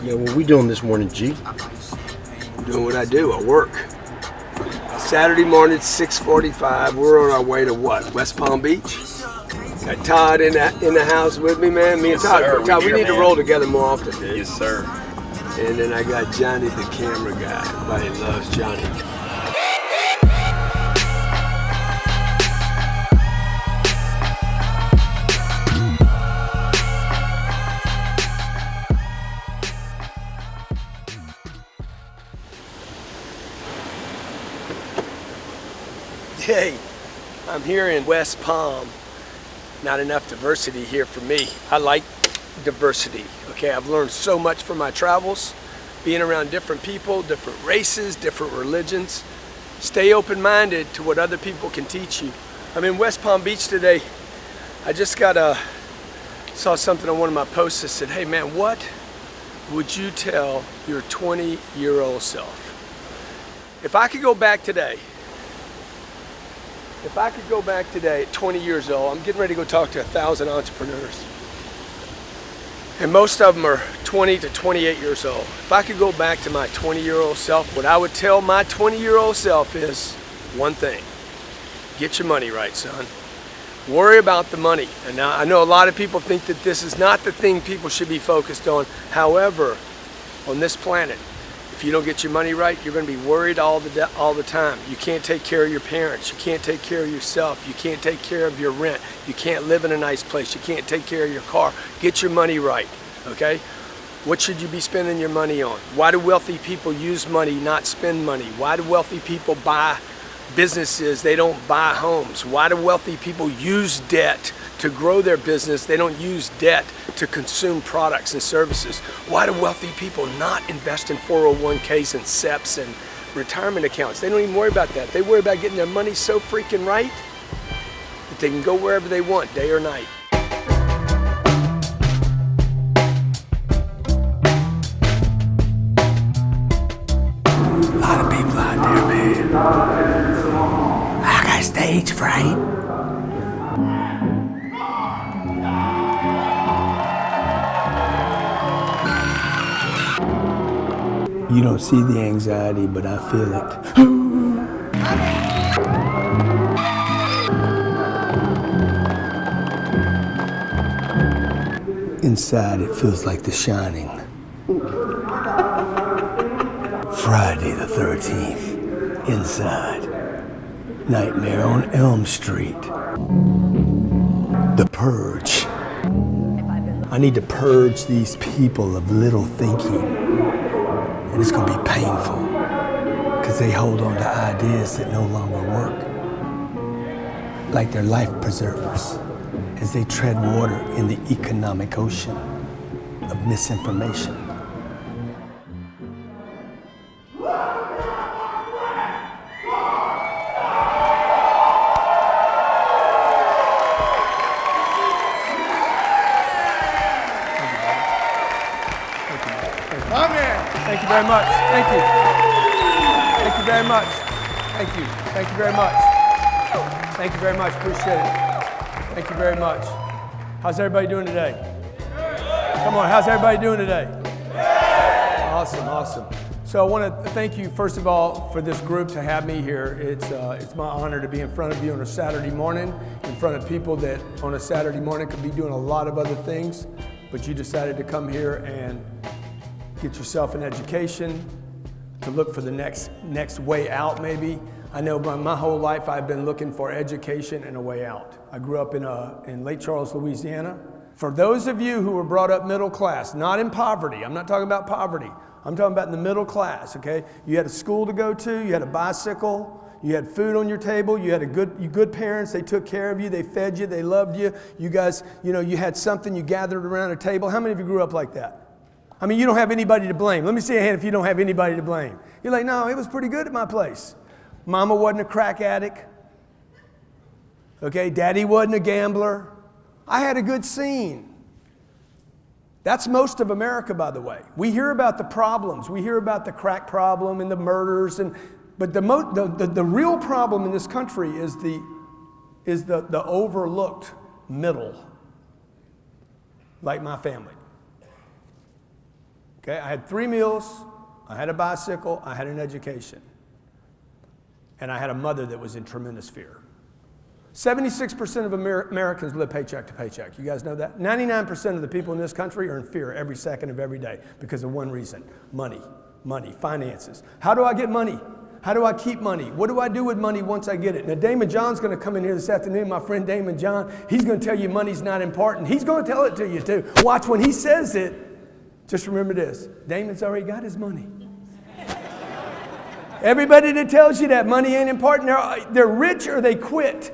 Yeah, what we doing this morning, G? I'm doing what I do, I work. Saturday morning, 6:45, we're on our way to what? West Palm Beach? Got Todd in the house with me, man. Me and Todd, Yes, sir. Todd, we Here, need to man. roll together more often, dude. Yes, sir. And then I got Johnny, the camera guy. Everybody loves Johnny. Hey, I'm here in West Palm. Not enough diversity here for me. I like diversity, okay? I've learned so much from my travels, being around different people, different races, different religions. Stay open-minded to what other people can teach you. I'm in West Palm Beach today. I just saw something on one of my posts that said, hey man, what would you tell your 20-year-old self? If I could go back today, at 20 years old, I'm getting ready to go talk to 1,000 entrepreneurs. And most of them are 20 to 28 years old. If I could go back to my 20-year-old self, what I would tell my 20-year-old self is one thing: get your money right, son. Worry about the money. And now I know a lot of people think that this is not the thing people should be focused on. However, on this planet, if you don't get your money right, you're going to be worried all the time. You can't take care of your parents. You can't take care of yourself. You can't take care of your rent. You can't live in a nice place. You can't take care of your car. Get your money right, okay? What should you be spending your money on? Why do wealthy people use money, not spend money? Why do wealthy people buy businesses? They don't buy homes. Why do wealthy people use debt to grow their business? They don't use debt to consume products and services. Why do wealthy people not invest in 401ks and SEPs and retirement accounts? They don't even worry about that. They worry about getting their money so freaking right that they can go wherever they want, day or night. A lot of people out there, man. I got stage fright. You don't see the anxiety, but I feel it. Inside, it feels like The Shining. Friday the 13th, inside. Nightmare on Elm Street. The Purge. I need to purge these people of little thinking. And it's gonna be painful because they hold on to ideas that no longer work. Like they're life preservers as they tread water in the economic ocean of misinformation. Thank you very much. Thank you. Thank you very much. Thank you. Thank you very much. Thank you very much. Appreciate it. Thank you very much. How's everybody doing today? Come on, how's everybody doing today? Awesome, awesome. So I want to thank you, first of all, for this group to have me here. It's my honor to be in front of you on a Saturday morning, in front of people that on a Saturday morning could be doing a lot of other things, but you decided to come here and get yourself an education, to look for the next way out maybe. I know my whole life I've been looking for education and a way out. I grew up in Lake Charles, Louisiana. For those of you who were brought up middle class, not in poverty, I'm not talking about poverty, I'm talking about in the middle class, okay? You had a school to go to, you had a bicycle, you had food on your table, you had good parents, they took care of you, they fed you, they loved you. You guys, you had something, you gathered around a table. How many of you grew up like that? I mean, you don't have anybody to blame. Let me see a hand if you don't have anybody to blame. You're like, no, it was pretty good at my place. Mama wasn't a crack addict. Okay, daddy wasn't a gambler. I had a good scene. That's most of America, by the way. We hear about the problems. We hear about the crack problem and the murders, but the real problem in this country is the overlooked middle, like my family. Okay, I had 3 meals, I had a bicycle, I had an education. And I had a mother that was in tremendous fear. 76% of Americans live paycheck to paycheck. You guys know that? 99% of the people in this country are in fear every second of every day because of one reason: money, finances. How do I get money? How do I keep money? What do I do with money once I get it? Now, Damon John's going to come in here this afternoon, my friend Damon John. He's going to tell you money's not important. He's going to tell it to you too. Watch when he says it. Just remember this: Damon's already got his money. Everybody that tells you that money ain't important, they're rich or they quit.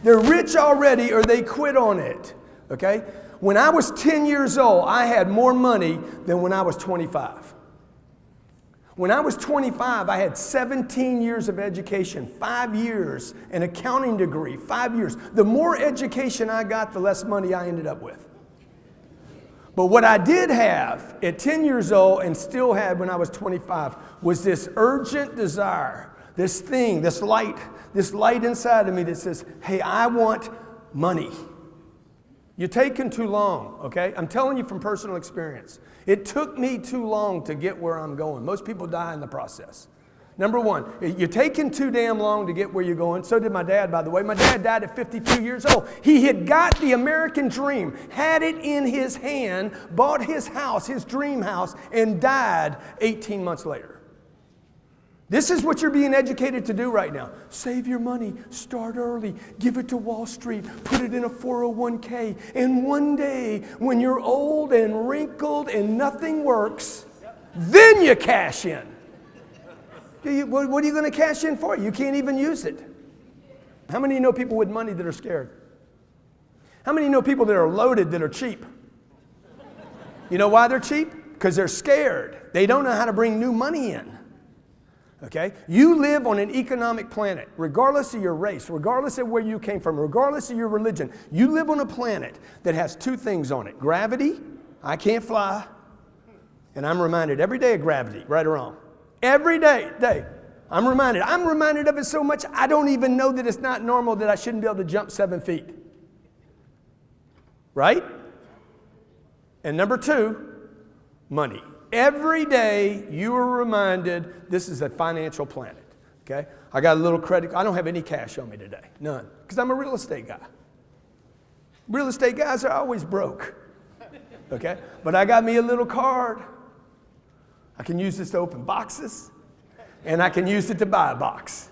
They're rich already or they quit on it, okay? When I was 10 years old, I had more money than when I was 25. When I was 25, I had 17 years of education, 5 years, an accounting degree, 5 years. The more education I got, the less money I ended up with. But what I did have at 10 years old and still had when I was 25 was this urgent desire, this thing, this light inside of me that says, hey, I want money. You're taking too long, okay? I'm telling you from personal experience. It took me too long to get where I'm going. Most people die in the process. Number one, you're taking too damn long to get where you're going. So did my dad, by the way. My dad died at 52 years old. He had got the American dream, had it in his hand, bought his house, his dream house, and died 18 months later. This is what you're being educated to do right now. Save your money, start early, give it to Wall Street, put it in a 401k, and one day when you're old and wrinkled and nothing works, then you cash in. What are you going to cash in for? You can't even use it. How many of you know people with money that are scared? How many of you know people that are loaded that are cheap? You know why they're cheap? Because they're scared. They don't know how to bring new money in. Okay? You live on an economic planet, regardless of your race, regardless of where you came from, regardless of your religion. You live on a planet that has 2 things on it: gravity, I can't fly, and I'm reminded every day of gravity, right or wrong. Every day. I'm reminded of it so much, I don't even know that it's not normal that I shouldn't be able to jump 7 feet. Right? And number 2, money. Every day you are reminded this is a financial planet, okay? I got a little credit. I don't have any cash on me today, none, because I'm a real estate guy. Real estate guys are always broke, okay? But I got me a little card. I can use this to open boxes, and I can use it to buy a box,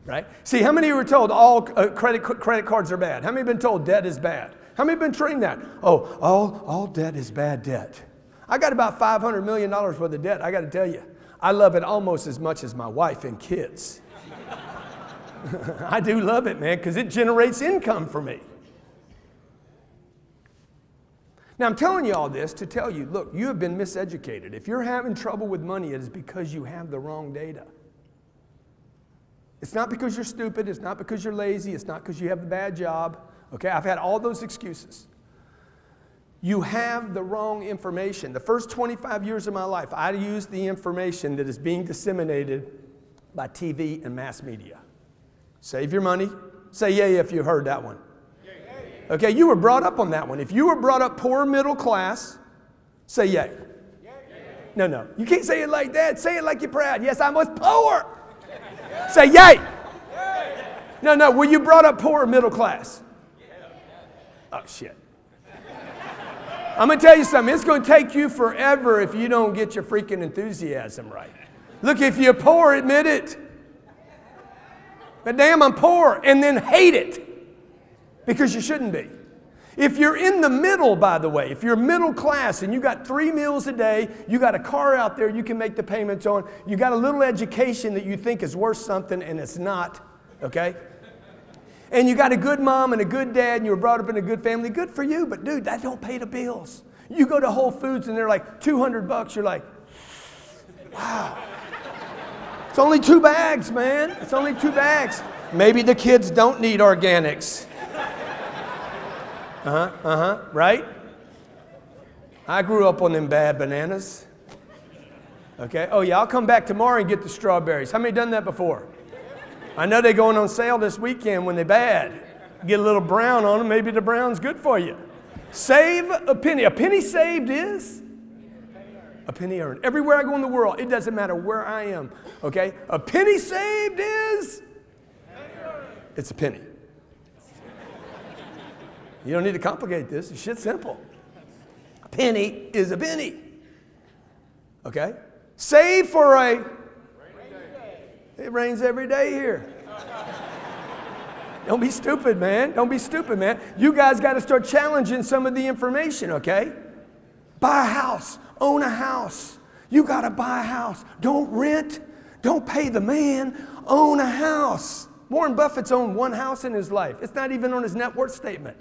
right? See, how many of you were told all credit cards are bad? How many have been told debt is bad? How many have been trained that? Oh, all debt is bad debt. I got about $500 million worth of debt. I got to tell you, I love it almost as much as my wife and kids. I do love it, man, because it generates income for me. Now, I'm telling you all this to tell you, look, you have been miseducated. If you're having trouble with money, it is because you have the wrong data. It's not because you're stupid. It's not because you're lazy. It's not because you have a bad job. Okay, I've had all those excuses. You have the wrong information. The first 25 years of my life, I used the information that is being disseminated by TV and mass media. Save your money. Say yay if you heard that one. Okay, you were brought up on that one. If you were brought up poor middle class, say yay. No. You can't say it like that. Say it like you're proud. Yes, I was poor. Say yay. No. Were you brought up poor or middle class? Oh, shit. I'm going to tell you something. It's going to take you forever if you don't get your freaking enthusiasm right. Look, if you're poor, admit it. But damn, I'm poor. And then hate it. Because you shouldn't be. If you're in the middle, by the way, if you're middle class and you got 3 meals a day, you got a car out there you can make the payments on, you got a little education that you think is worth something and it's not, okay? And you got a good mom and a good dad and you were brought up in a good family, good for you, but dude, that don't pay the bills. You go to Whole Foods and they're like $200, you're like, wow. It's only 2 bags, man. It's only 2 bags. Maybe the kids don't need organics. Right? I grew up on them bad bananas. Okay? Oh yeah, I'll come back tomorrow and get the strawberries. How many done that before? I know they're going on sale this weekend when they're bad. Get a little brown on them, maybe the brown's good for you. Save a penny. A penny saved is A penny earned. Everywhere I go in the world, it doesn't matter where I am, okay? A penny saved is? It's a penny. You don't need to complicate this. It's shit simple. A penny is a penny. Okay? Save for a rainy day. It rains every day here. Don't be stupid, man. Don't be stupid, man. You guys got to start challenging some of the information, okay? Buy a house. Own a house. You got to buy a house. Don't rent. Don't pay the man. Own a house. Warren Buffett's owned one house in his life. It's not even on his net worth statement.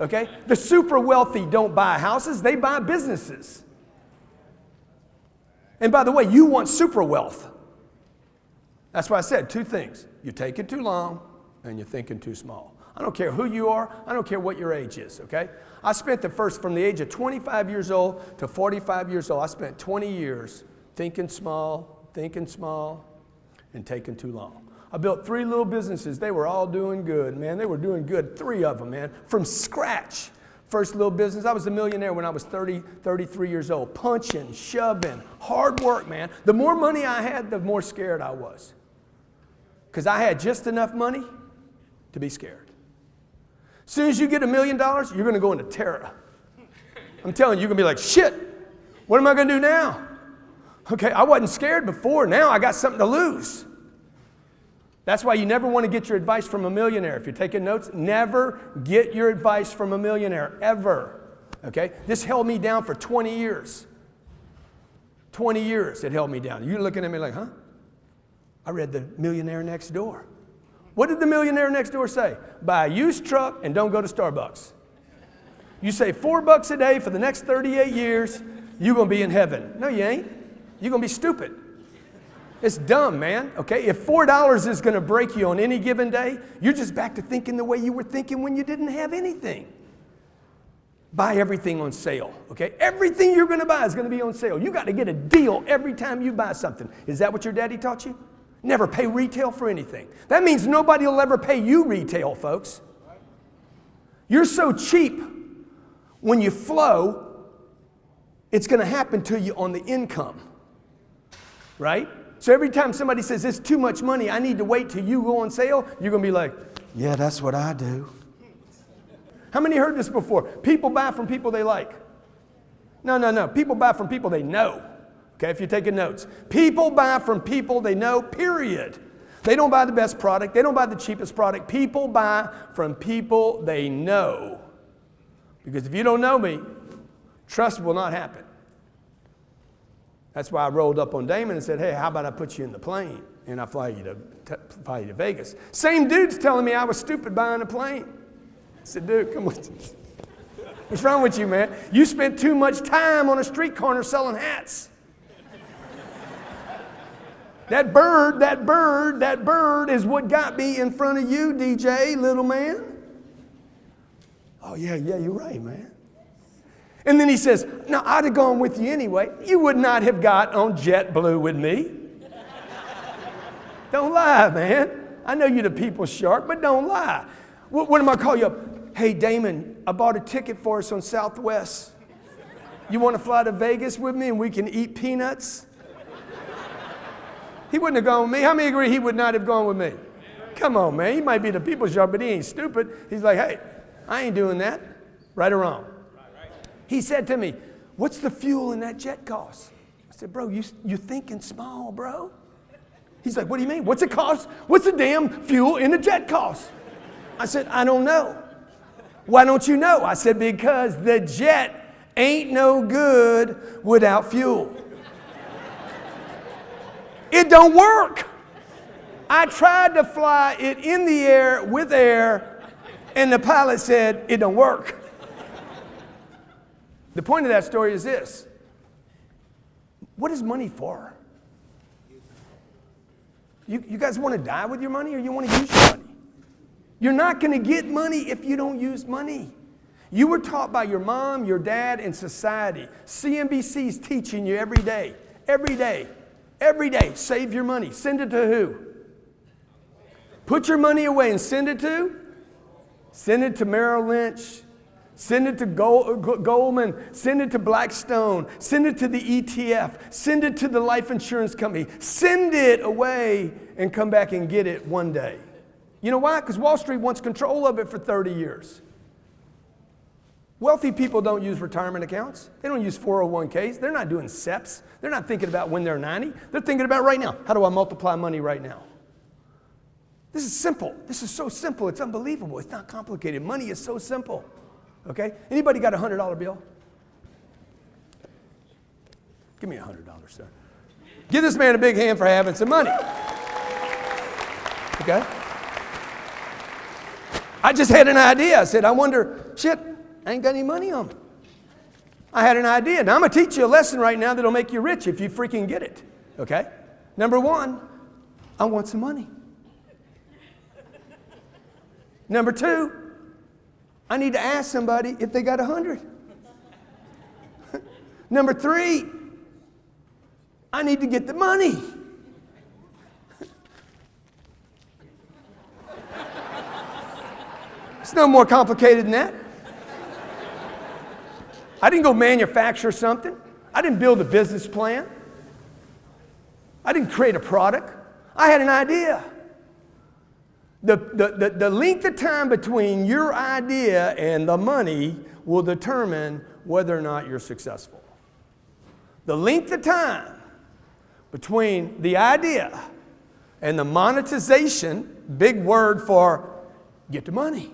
Okay? The super wealthy don't buy houses. They buy businesses. And by the way, you want super wealth. That's why I said two things. You're taking too long and you're thinking too small. I don't care who you are. I don't care what your age is, okay? I spent from the age of 25 years old to 45 years old, I spent 20 years thinking small, and taking too long. I built 3 little businesses. They were all doing good, man. They were doing good, 3 of them, man, from scratch. First little business, I was a millionaire when I was 33 years old. Punching, shoving, hard work, man. The more money I had, the more scared I was. Because I had just enough money to be scared. As soon as you get $1 million, you're going to go into terror. I'm telling you, you're going to be like, shit, what am I going to do now? Okay, I wasn't scared before. Now I got something to lose. That's why you never want to get your advice from a millionaire. If you're taking notes, never get your advice from a millionaire, ever. Okay? This held me down for 20 years. 20 years it held me down. You're looking at me like, huh? I read The Millionaire Next Door. What did the millionaire next door say? Buy a used truck and don't go to Starbucks. You save $4 a day for the next 38 years, you're going to be in heaven. No, you ain't. You're going to be stupid. It's dumb, man. Okay? If $4 is going to break you on any given day, you're just back to thinking the way you were thinking when you didn't have anything. Buy everything on sale. Okay? Everything you're going to buy is going to be on sale. You got to get a deal every time you buy something. Is that what your daddy taught you? Never pay retail for anything. That means nobody will ever pay you retail, folks. You're so cheap when you flow, it's going to happen to you on the income. Right? So every time somebody says, it's too much money, I need to wait till you go on sale, you're going to be like, yeah, that's what I do. How many heard this before? People buy from people they like. No. People buy from people they know. Okay, if you're taking notes. People buy from people they know, period. They don't buy the best product. They don't buy the cheapest product. People buy from people they know. Because if you don't know me, trust will not happen. That's why I rolled up on Damon and said, hey, how about I put you in the plane and I fly you to Vegas. Same dude's telling me I was stupid buying a plane. I said, dude, come on. What's wrong with you, man? You spent too much time on a street corner selling hats. That bird is what got me in front of you, DJ, little man. Oh, yeah, you're right, man. And then he says, no, I'd have gone with you anyway. You would not have got on JetBlue with me. Don't lie, man. I know you're the people's shark, but don't lie. What am I call you up? Hey, Damon, I bought a ticket for us on Southwest. You want to fly to Vegas with me and we can eat peanuts? He wouldn't have gone with me. How many agree he would not have gone with me? Come on, man. He might be the people's shark, but he ain't stupid. He's like, hey, I ain't doing that. Right or wrong? He said to me, what's the fuel in that jet cost? I said, bro, you're thinking small, bro. He's like, what do you mean? What's it cost? What's the damn fuel in the jet cost? I said, I don't know. Why don't you know? I said, because the jet ain't no good without fuel. It don't work. I tried to fly it in the air with air, and the pilot said, it don't work. The point of that story is this. What is money for? You guys want to die with your money or you want to use your money? You're not going to get money if you don't use money. You were taught by your mom, your dad, and society. CNBC's teaching you every day. Save your money. Send it to who? Put your money away and send it to? Send it to Merrill Lynch. Send it to Goldman. Send it to Blackstone. Send it to the ETF. Send it to the life insurance company. Send it away and come back and get it one day. You know why? Because Wall Street wants control of it for 30 years. Wealthy people don't use retirement accounts. They don't use 401ks. They're not doing SEPs. They're not thinking about when they're 90. They're thinking about right now. How do I multiply money right now? This is simple. This is so simple. It's unbelievable. It's not complicated. Money is so simple. Okay? Anybody got a $100 bill? Give me a $100, sir. Give this man a big hand for having some money. Okay? I just had an idea. I said, I wonder, shit, I ain't got any money on me. I had an idea. Now I'm going to teach you a lesson right now that'll make you rich if you freaking get it. Okay? Number one, I want some money. Number two, I need to ask somebody if they got 100. Number three, I need to get the money. It's no more complicated than that. I didn't go manufacture something. I didn't build a business plan. I didn't create a product. I had an idea. The length of time between your idea and the money will determine whether or not you're successful. The length of time between the idea and the monetization, big word for get the money.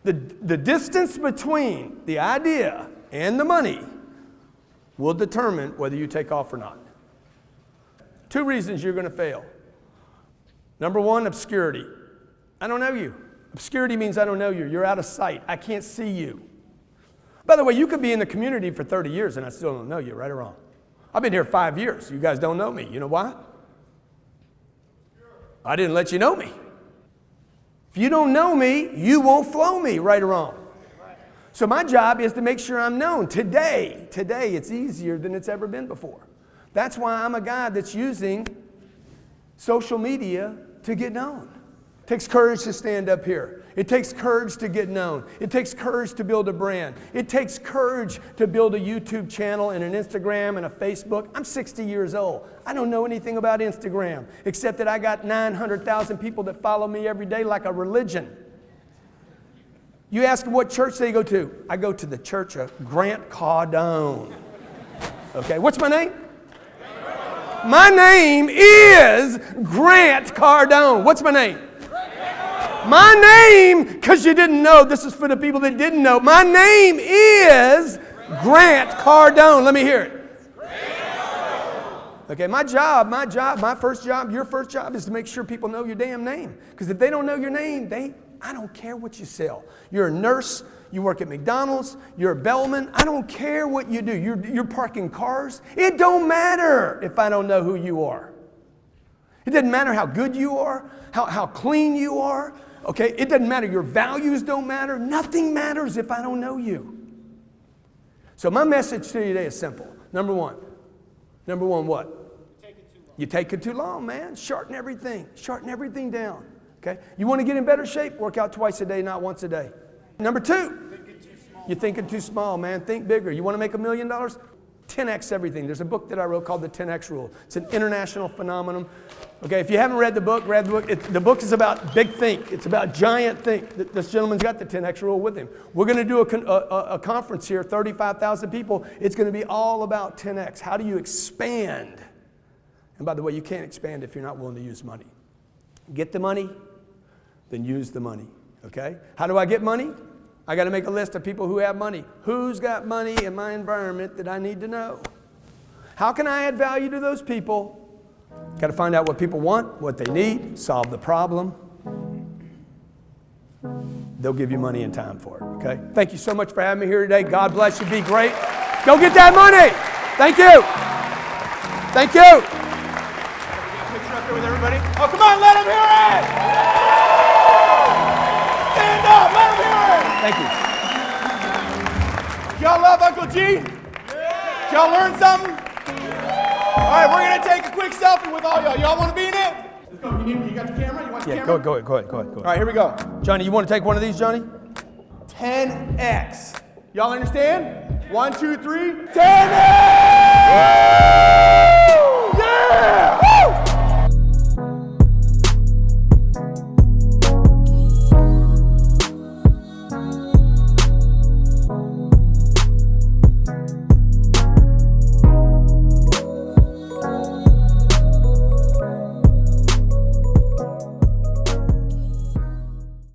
The distance between the idea and the money will determine whether you take off or not. 2 reasons you're going to fail. Number one, obscurity. I don't know you. Obscurity means I don't know you. You're out of sight. I can't see you. By the way, you could be in the community for 30 years and I still don't know you, right or wrong? I've been here 5 years. You guys don't know me. You know why? I didn't let you know me. If you don't know me, you won't flow me, right or wrong. So my job is to make sure I'm known. Today, it's easier than it's ever been before. That's why I'm a guy that's using social media to get known. It takes courage to stand up here. It takes courage to get known. It takes courage to build a brand. It takes courage to build a YouTube channel and an Instagram and a Facebook. I'm 60 years old. I don't know anything about Instagram except that I got 900,000 people that follow me every day like a religion. You ask them what church they go to. I go to the Church of Grant Cardone. Okay, what's my name? My name is Grant Cardone. What's my name? My name, because you didn't know, this is for the people that didn't know. My name is Grant Cardone. Let me hear it. Okay, my first job, your first job is to make sure people know your damn name. Because if they don't know your name, I don't care what you sell. You're a nurse, you work at McDonald's, you're a bellman. I don't care what you do. You're parking cars. It don't matter if I don't know who you are. It doesn't matter how good you are, how clean you are. Okay, it doesn't matter. Your values don't matter. Nothing matters if I don't know you. So my message to you today is simple. Number one what? You take it too long, man. Shorten everything. Shorten everything down. Okay? You want to get in better shape? Work out twice a day, not once a day. Number two, you're thinking too small, man. Think bigger. You want to make $1 million? 10x everything. There's a book that I wrote called The 10x Rule. It's an international phenomenon. Okay, if you haven't read the book, read the book. The book is about big think. It's about giant think. This gentleman's got the 10x Rule with him. We're going to do a conference here, 35,000 people. It's going to be all about 10x. How do you expand? And by the way, you can't expand if you're not willing to use money. Get the money, then use the money. Okay? How do I get money? I got to make a list of people who have money. Who's got money in my environment that I need to know? How can I add value to those people? Got to find out what people want, what they need, solve the problem. They'll give you money and time for it, okay? Thank you so much for having me here today. God bless you. Be great. Go get that money. Thank you. Thank you. Picture up here with everybody. Oh, come on, let them hear it. Stand up, let them hear it. Thank you. Y'all love Uncle G? Yeah. Y'all learn something? All right, we're going to take a quick selfie with all y'all. Y'all want to be in it? Let's go. You got the camera? You want the camera? Go ahead. All right, here we go. Johnny, you want to take one of these, Johnny? 10x. Y'all understand? 1, 2, 3, 10x!